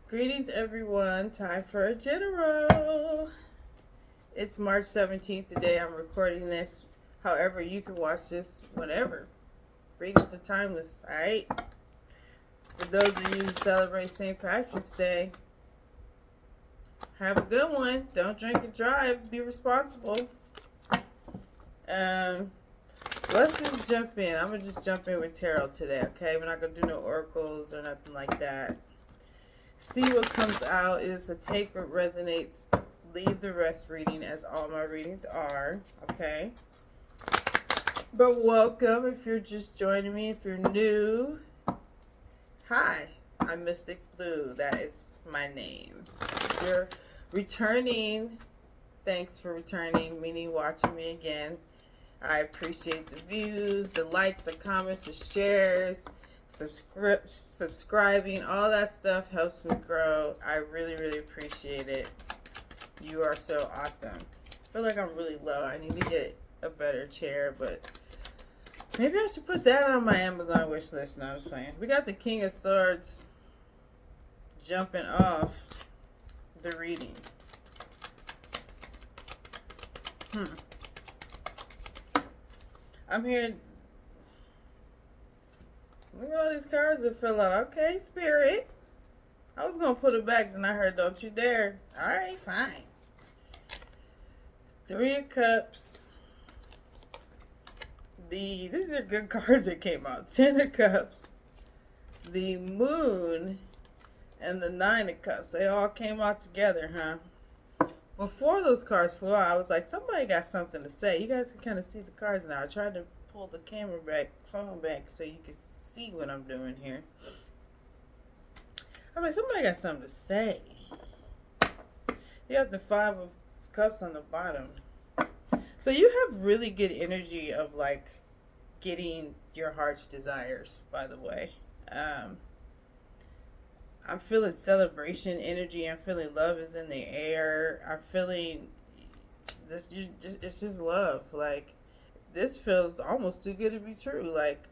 Greetings, everyone. Time for a general. It's March 17th, the day I'm recording this. However, you can watch this whenever. Readings are timeless, alright? For those of you who celebrate St. Patrick's Day, have a good one. Don't drink and drive. Be responsible. Let's just jump in. I'm going to just jump in with tarot today, okay? We're not going to do no oracles or nothing like that. See what comes out. It is a take what resonates. Leave the rest reading, as all my readings are, okay? But welcome if you're just joining me. If you're new, hi, I'm Mystic Blue. That is my name. If you're returning, thanks for returning, meaning watching me again. I appreciate the views, the likes, the comments, the shares, subscribing. All that stuff helps me grow. I really, really appreciate it. You are so awesome. I feel like I'm really low. I need to get a better chair, but maybe I should put that on my Amazon wish list. No, I was playing. We got the King of Swords jumping off the reading. I'm here. Look at all these cards that fell out. Okay, Spirit. I was going to put it back, then I heard, don't you dare. All right, fine. Three of Cups. These are good cards that came out. 10 of Cups. The Moon. And the 9 of Cups. They all came out together, huh? Before those cards flew out, I was like, somebody got something to say. You guys can kind of see the cards now. I tried to pull the camera back, phone back, so you can see what I'm doing here. I was like, somebody got something to say. You got the 5 of Cups on the bottom. So you have really good energy of like getting your heart's desires, by the way. I'm feeling celebration energy. I'm feeling love is in the air. I'm feeling this. It's just love. Like this feels almost too good to be true. Like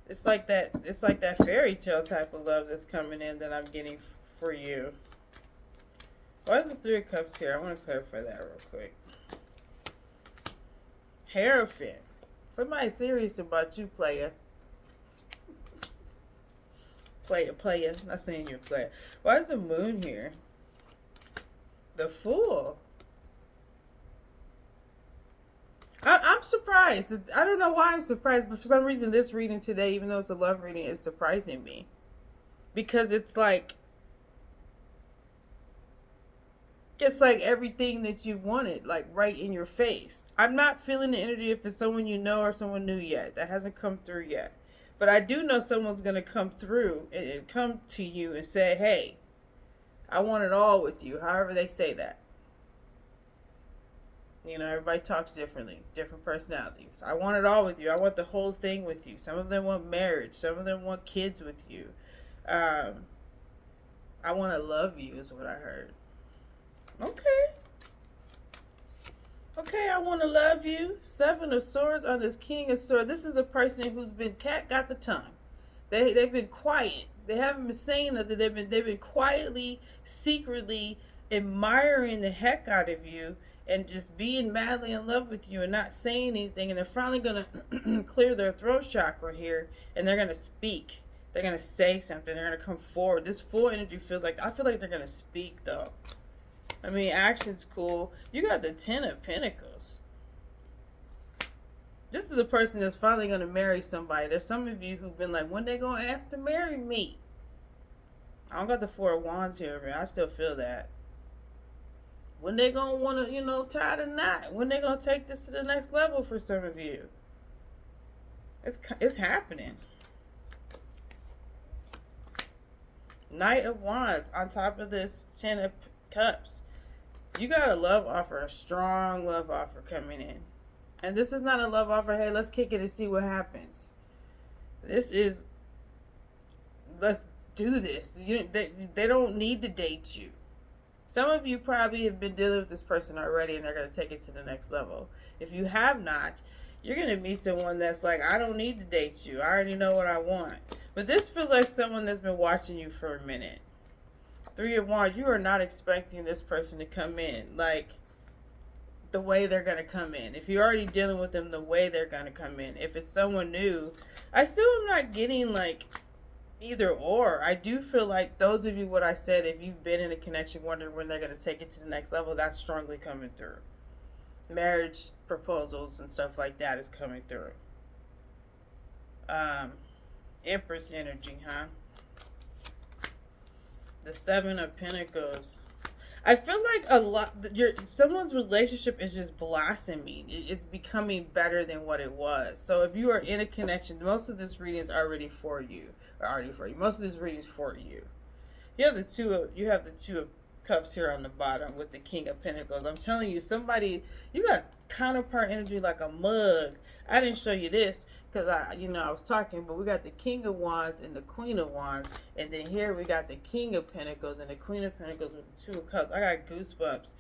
it's like that. It's like that fairy tale type of love that's coming in that I'm getting for you. Why is the 3 of Cups here? I want to clarify that real quick. Hierophant. Somebody serious about you, player. Player. Not saying you're a player. Why is the Moon here? The Fool. I'm surprised. I don't know why I'm surprised, but for some reason this reading today, even though it's a love reading, is surprising me. Because it's like everything that you've wanted, like right in your face. I'm not feeling the energy if it's someone you know or someone new yet. That hasn't come through yet. But I do know someone's going to come through and come to you and say, hey, I want it all with you. However they say that. You know, everybody talks differently. Different personalities. I want it all with you. I want the whole thing with you. Some of them want marriage. Some of them want kids with you. I want to love you is what I heard. Okay, I want to love you. 7 of Swords on this King of Swords. This is a person who's been got the tongue. They've been quiet. They haven't been saying nothing. They've been quietly, secretly admiring the heck out of you and just being madly in love with you and not saying anything. And they're finally gonna clear their throat chakra here, and they're gonna speak. They're gonna say something. They're gonna come forward. This Fool energy feels like, I feel like they're gonna speak though. I mean, action's cool. You got the 10 of Pentacles. This is a person that's finally going to marry somebody. There's some of you who've been like, when they going to ask to marry me? I don't got the 4 of Wands here, man. I still feel that. When they going to want to, tie the knot? When they going to take this to the next level for some of you? It's happening. Knight of Wands on top of this 10 of Cups. You got a love offer, a strong love offer coming in. And this is not a love offer, hey, let's kick it and see what happens. This is, let's do this. They don't need to date you. Some of you probably have been dealing with this person already and they're going to take it to the next level. If you have not, you're going to meet someone that's like, I don't need to date you. I already know what I want. But this feels like someone that's been watching you for a minute. Three of Wands, you are not expecting this person to come in like the way they're going to come in. If you're already dealing with them, the way they're going to come in. If it's someone new, I still am not getting like either or. I do feel like those of you, what I said, if you've been in a connection wondering when they're going to take it to the next level, that's strongly coming through. Marriage proposals and stuff like that is coming through. Empress energy, huh? The Seven of Pentacles. I feel like someone's relationship is just blossoming. It's becoming better than what it was. So if you are in a connection, most of this reading is already for you. Most of this reading is for you. You have the two of Cups here on the bottom with the King of Pentacles. I'm telling you, you got counterpart energy like a mug. I didn't show you this because I was talking, but we got the King of Wands and the Queen of Wands, and then here we got the King of Pentacles and the Queen of Pentacles with the Two of Cups. I got goosebumps.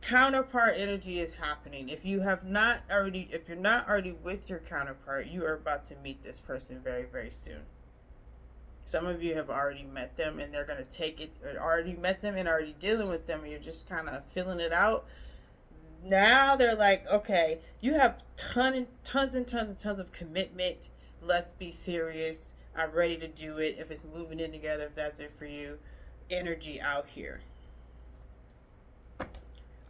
Counterpart energy is happening. If you're not already with your counterpart, you are about to meet this person very, very soon. Some of you have already met them and they're going to take it, or already met them and already dealing with them, and you're just kind of filling it out. Now they're like, okay, you have tons of commitment. Let's be serious. I'm ready to do it. If it's moving in together, if that's it for you. Energy out here.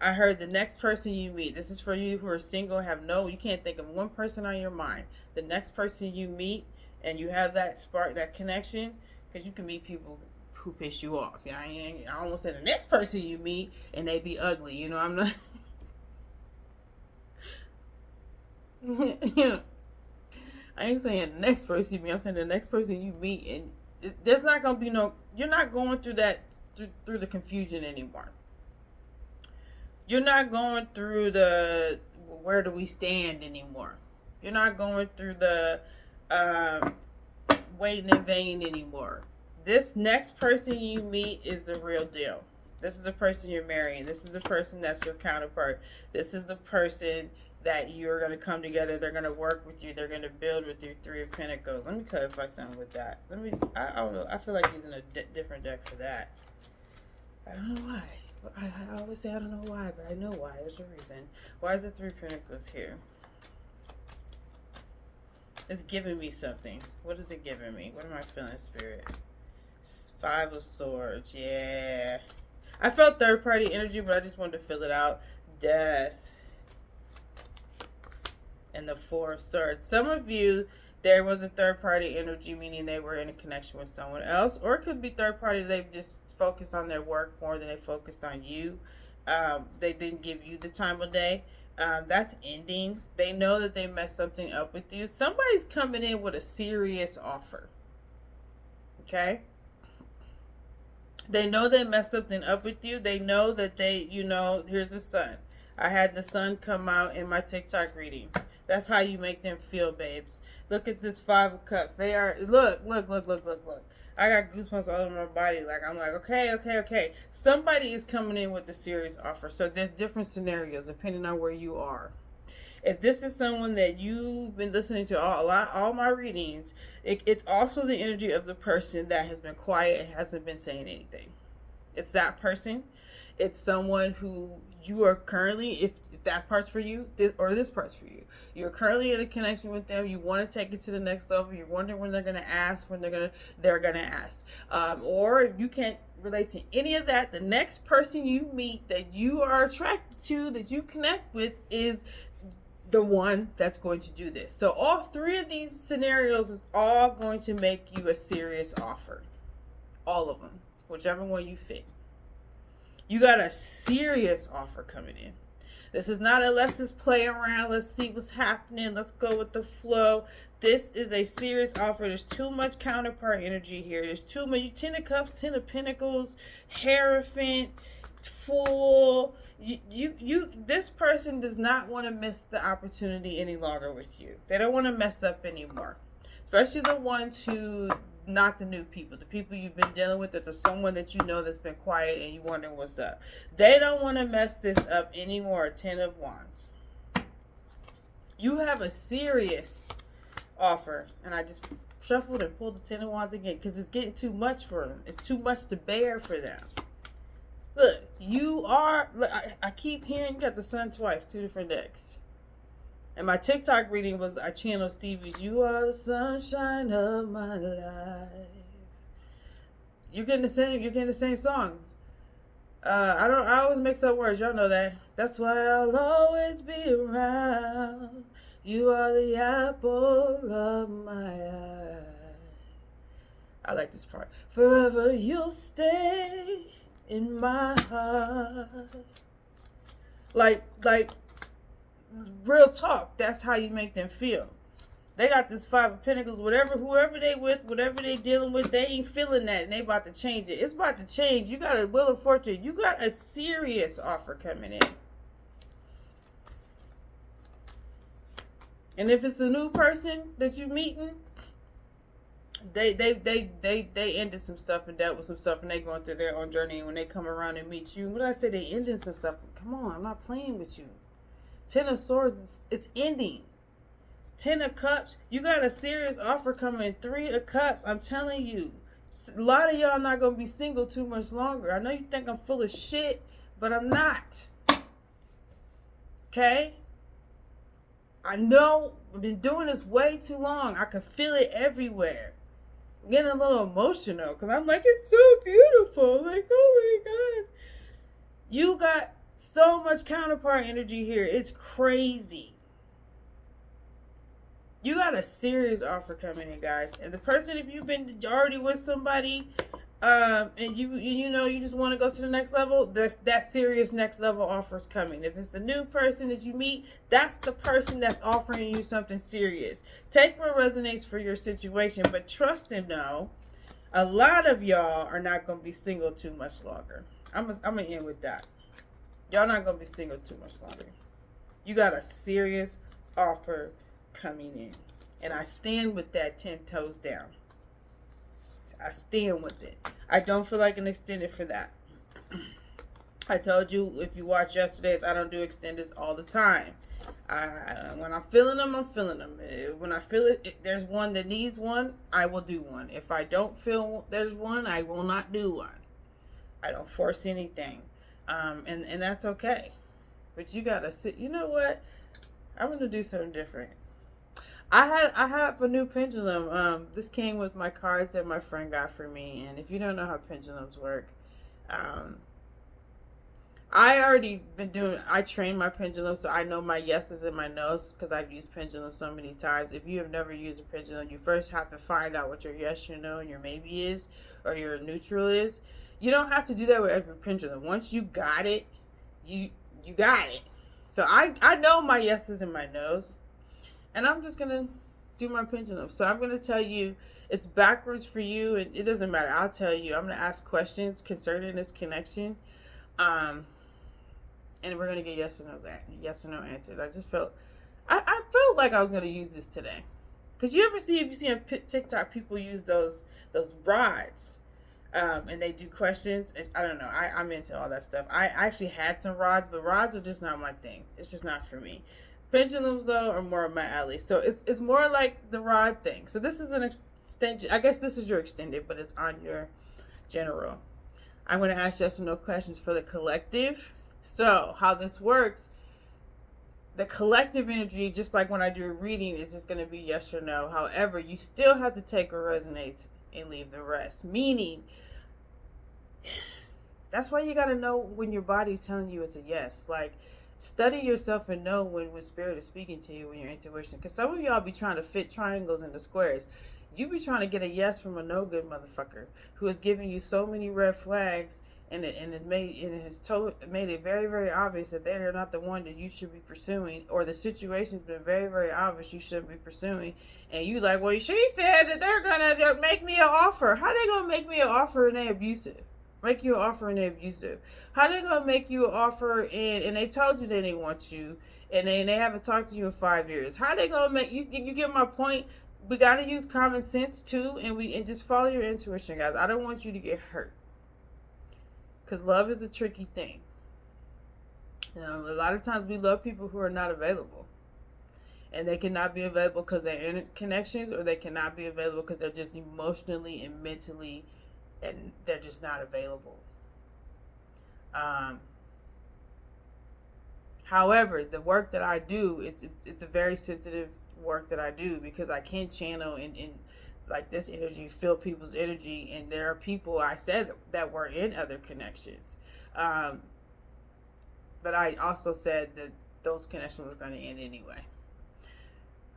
I heard the next person you meet. This is for you who are single, you can't think of one person on your mind. The next person you meet, and you have that spark, that connection, because you can meet people who piss you off. I almost said the next person you meet and they be ugly. I'm not. I ain't saying the next person you meet. I'm saying the next person you meet, and there's not gonna be you're not going through that through the confusion anymore. You're not going through the where do we stand anymore. You're not going through the waiting in vain anymore. This next person you meet is the real deal. This is the person you're marrying. This is the person that's your counterpart. This is the person that you're going to come together. They're going to work with you. They're going to build with you. Three of Pentacles. Let me tell you if I sound with that. I don't know. I feel like using a different deck for that. I don't know why. I always say I don't know why, but I know why. There's a reason. Why is the Three of Pentacles here? It's giving me something. What is it giving me? What am I feeling, Spirit? Five of Swords. Yeah. I felt third party energy, but I just wanted to fill it out. Death. And the Four of Swords. Some of you, there was a third party energy, meaning they were in a connection with someone else. Or it could be third party, they've just focused on their work more than they focused on you. They didn't give you the time of day. That's ending. They know that they messed something up with you. Somebody's coming in with a serious offer. Okay? They know they messed something up with you. They know that here's the sun. I had the sun come out in my TikTok reading. That's how you make them feel, babes. Look at this Five of Cups. They are, look. I got goosebumps all over my body. I'm like, okay. Somebody is coming in with a serious offer. So there's different scenarios depending on where you are. If this is someone that you've been listening to all my readings, it's also the energy of the person that has been quiet and hasn't been saying anything. It's that person. It's someone who you are currently, if that part's for you, this part's for you. You're currently in a connection with them. You want to take it to the next level. You're wondering when they're going to ask, they're going to ask. Or if you can't relate to any of that, the next person you meet that you are attracted to, that you connect with, is the one that's going to do this. So all three of these scenarios is all going to make you a serious offer. All of them. Whichever one you fit. You got a serious offer coming in. This is not a let's just play around, let's see what's happening, let's go with the flow. This is a serious offer. There's too much counterpart energy here. There's too much. 10 of Cups, 10 of Pentacles, Hierophant, Fool. This person does not want to miss the opportunity any longer with you. They don't want to mess up anymore. Especially the ones who, not the new people, the people you've been dealing with, that there's someone that you know that's been quiet and you wondering what's up. They don't want to mess this up anymore. 10 of Wands. You have a serious offer, and I just shuffled and pulled the 10 of Wands again because it's getting too much for them. It's too much to bear for them. You are, I keep hearing you got the sun twice, two different decks. And my TikTok reading was, I channeled Stevie's "You Are the Sunshine of My Life." You're getting the same song. I always mix up words, y'all know that. That's why I'll always be around. You are the apple of my eye. I like this part. Forever you'll stay in my heart. Like, real talk. That's how you make them feel. They got this Five of Pentacles. Whoever they with, whatever they dealing with, they ain't feeling that, and they about to change it. It's about to change. You got a Wheel of Fortune. You got a serious offer coming in. And if it's a new person that you meeting, they ended some stuff and dealt with some stuff, and they going through their own journey. And when they come around and meet you, when I say they ended some stuff, come on, I'm not playing with you. Ten of Swords, it's ending. 10 of Cups, you got a serious offer coming. 3 of Cups, I'm telling you. A lot of y'all not going to be single too much longer. I know you think I'm full of shit, but I'm not. Okay? I know I've been doing this way too long. I can feel it everywhere. I'm getting a little emotional because I'm like, it's so beautiful. Like, oh my God. You got so much counterpart energy here. It's crazy. You got a serious offer coming in, guys. And the person, if you've been already with somebody, and you know you just want to go to the next level, that serious next level offer is coming. If it's the new person that you meet, that's the person that's offering you something serious. Take what resonates for your situation, but trust and know, a lot of y'all are not going to be single too much longer. I'm gonna end with that. Y'all not going to be single too much longer. You got a serious offer coming in, and I stand with that 10 toes down. I stand with it. I don't feel like an extended for that. I told you, if you watched yesterday's, I don't do extendeds all the time. When I'm feeling them, I'm feeling them. When I feel it, if there's one that needs one, I will do one. If I don't feel there's one, I will not do one. I don't force anything, and that's okay. But you gotta sit. You know what? I'm gonna do something different. I have a new pendulum. This came with my cards that my friend got for me. And if you don't know how pendulums work, I trained my pendulum, so I know my yeses and my nos because I've used pendulum so many times. If you have never used a pendulum, you first have to find out what your yes, your no, and your maybe is, or your neutral is. You don't have to do that with every pendulum. Once you got it, you got it. So I know my yeses and my nos. And I'm just going to do my pendulum. So I'm going to tell you it's backwards for you. And it doesn't matter. I'll tell you. I'm going to ask questions concerning this connection. And we're going to get yes or no yes or no answers. I just felt, I felt like I was going to use this today. Because if you see on TikTok, people use those rods. And they do questions. And I don't know. I'm into all that stuff. I actually had some rods, but rods are just not my thing. It's just not for me. Pendulums, though, are more of my alley. So it's more like the rod thing. So this is an extension. I guess this is your extended, but it's on your general. I'm going to ask yes or no questions for the collective. So how this works, the collective energy, just like when I do a reading, is just going to be yes or no. However, you still have to take what resonates and leave the rest. Meaning, that's why you got to know when your body's telling you it's a yes. Like, study yourself and know when spirit is speaking to you, when your intuition. Because some of y'all be trying to fit triangles into squares. You be trying to get a yes from a no good motherfucker who is giving you so many red flags and has made it very, very obvious that they are not the one that you should be pursuing, or the situation's been very, very obvious you shouldn't be pursuing. And you like, well, she said that they're gonna make me an offer. How they gonna make me an offer and they abusive? Make you an offer and they're abusive. How they gonna make you an offer and they told you that they want you and they haven't talked to you in 5 years? How they gonna make you get my point? We gotta use common sense too, and just follow your intuition, guys. I don't want you to get hurt. Because love is a tricky thing. You know, a lot of times we love people who are not available. And they cannot be available because they're in connections, or they cannot be available because they're just emotionally and mentally, and they're just not available. Um, However, the work that I do, it's a very sensitive work that I do because I can channel and like this energy, feel people's energy, and there are people I said that were in other connections, um, but I also said that those connections were going to end anyway.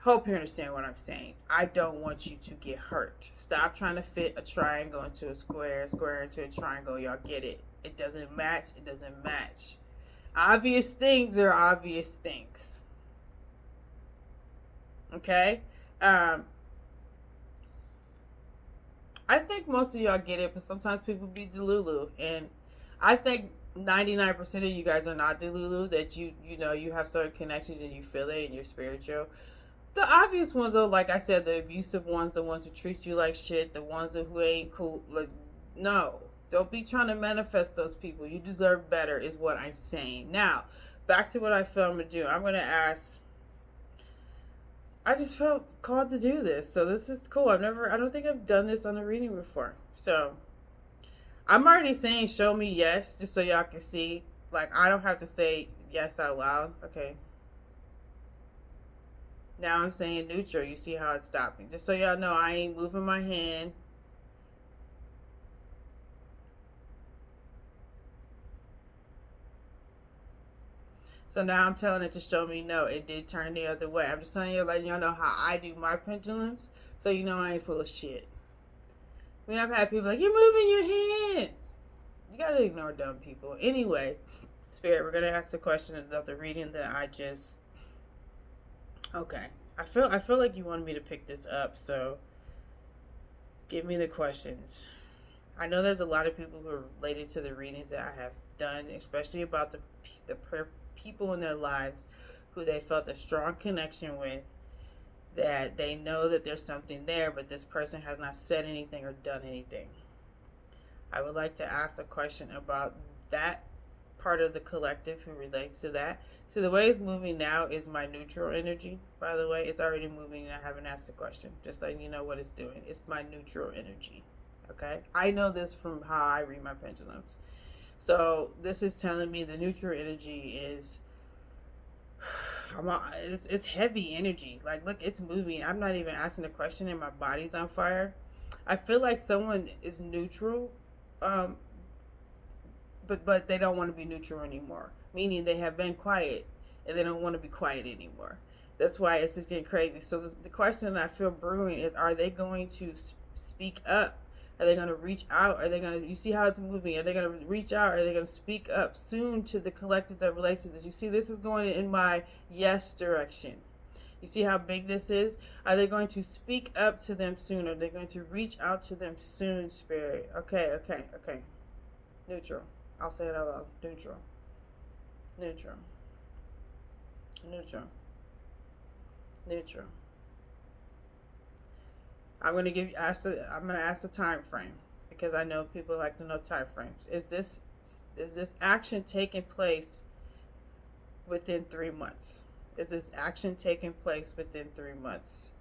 Hope you understand what I'm saying. I don't want you to get hurt. Stop trying to fit a triangle into a square, square into a triangle. Y'all get it? It doesn't match. It doesn't match. Obvious things are obvious things. Okay? Um, I think most of y'all get it, but sometimes people be delulu. And I think 99% of you guys are not delulu, that you know you have certain connections and you feel it and you're spiritual. The obvious ones are, like I said, the abusive ones, the ones who treat you like shit, the ones who ain't cool. Like, no. Don't be trying to manifest those people. You deserve better, is what I'm saying. Now, back to what I feel I'm going to do. I'm going to ask. I just felt called to do this. So this is cool. I don't think I've done this on a reading before. So I'm already saying show me yes, just so y'all can see. Like, I don't have to say yes out loud. Okay. Now I'm saying neutral. You see how it's stopping. Just so y'all know, I ain't moving my hand. So now I'm telling it to show me no, it did turn the other way. I'm just telling you, letting y'all know how I do my pendulums, so you know I ain't full of shit. I mean, I've had people like, you're moving your hand. You gotta ignore dumb people. Anyway, Spirit, we're gonna ask the question about the reading that I just. Okay, I feel like you wanted me to pick this up, so give me the questions. I know there's a lot of people who are related to the readings that I have done, especially about the people in their lives who they felt a strong connection with, that they know that there's something there, but this person has not said anything or done anything. I would like to ask a question about that part of the collective who relates to that. So the way it's moving now is my neutral energy. By the way, it's already moving and I haven't asked the question. Just letting you know what it's doing. It's my neutral energy. Okay? I know this from how I read my pendulums. So this is telling me the neutral energy is it's heavy energy. Like, look, it's moving. I'm not even asking a question and my body's on fire. I feel like someone is neutral, um, but they don't want to be neutral anymore. Meaning they have been quiet and they don't want to be quiet anymore. That's why it's just getting crazy. So the question I feel brewing is: are they going to speak up? Are they going to reach out? Are they going to? You see how it's moving? Are they going to reach out? Are they going to speak up soon to the collective that relates to this? You see, this is going in my yes direction. You see how big this is? Are they going to speak up to them soon? Are they going to reach out to them soon, Spirit? Okay. Neutral. I'll say it out loud. Neutral. Neutral. Neutral. Neutral. I'm gonna ask the time frame because I know people like to know time frames. Is this action taking place within 3 months? Is this action taking place within 3 months?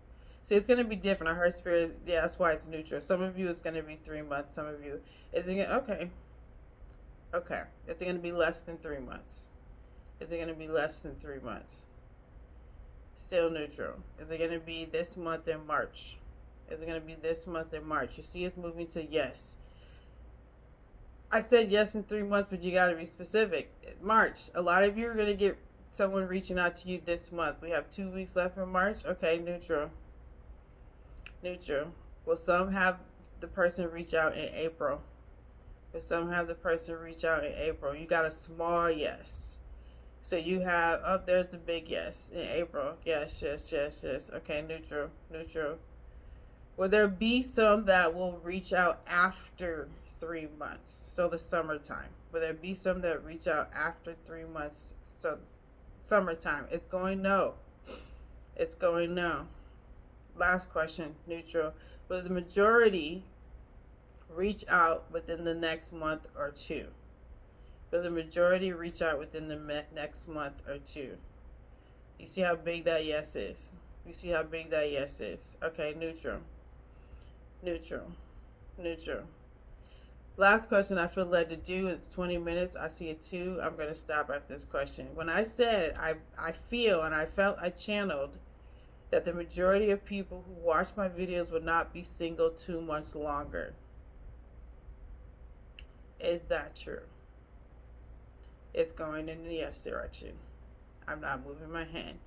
See, it's gonna be different. I heard Spirit. Yeah, that's why it's neutral. Some of you it's gonna be 3 months. Some of you is it okay? Okay, is it gonna be less than 3 months? Is it gonna be less than 3 months? Still neutral. Is it gonna be this month in March? Is it going to be this month in March? You see, it's moving to yes. I said yes in 3 months, but you got to be specific. March. A lot of you are going to get someone reaching out to you this month. We have 2 weeks left in March. Okay, neutral. Neutral. Will some have the person reach out in April? Will some have the person reach out in April? You got a small yes. So you have, oh, there's the big yes in April. Yes. Okay, neutral. Will there be some that will reach out after 3 months? So the summertime. Will there be some that reach out after 3 months? So summertime. It's going no. It's going no. Last question, neutral. Will the majority reach out within the next month or two? Will the majority reach out within the next month or two? You see how big that yes is? You see how big that yes is? Okay, neutral. Last question I feel led to do is 20 minutes. I see a 2. I'm going to stop at this question. When I said I feel and I felt I channeled that the majority of people who watch my videos would not be single too much longer. Is that true? It's going in the yes direction. I'm not moving my hand.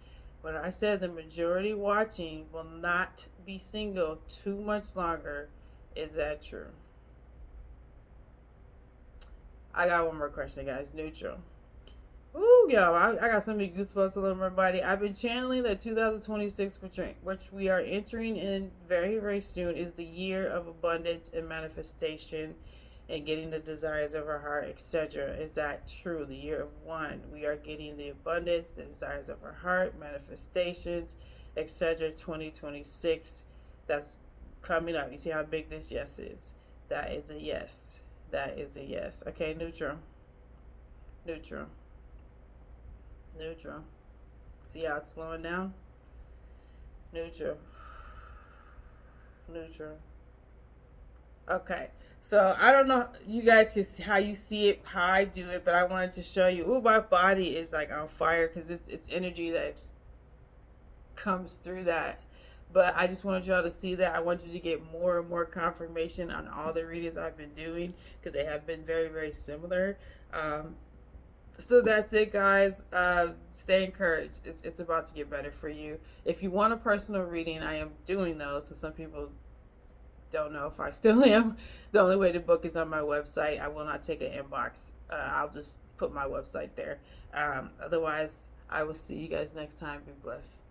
When I said the majority watching will not be single too much longer, is that true? I got one more question, guys. Neutral. Ooh, yo, I got so many goosebumps all over my body. I've been channeling that 2026, which we are entering in very, very soon, is the year of abundance and manifestation and getting the desires of our heart, etc. Is that true? The year of 1, we are getting the abundance, the desires of our heart, manifestations, etc. 2026, that's coming up. You see how big this yes is? That is a yes. That is a yes. Okay, neutral. Neutral. Neutral. See how it's slowing down? Neutral. Neutral. Okay. So I don't know you guys can see how you see it, how I do it, but I wanted to show you. Oh, my body is like on fire because it's energy that comes through that. But I just wanted y'all to see that. I want you to get more and more confirmation on all the readings I've been doing because they have been very, very similar. So that's it, guys. Stay encouraged. It's about to get better for you. If you want a personal reading, I am doing those. So some people don't know if I still am. The only way to book is on my website. I will not take an inbox. I'll just put my website there. Otherwise, I will see you guys next time. Be blessed.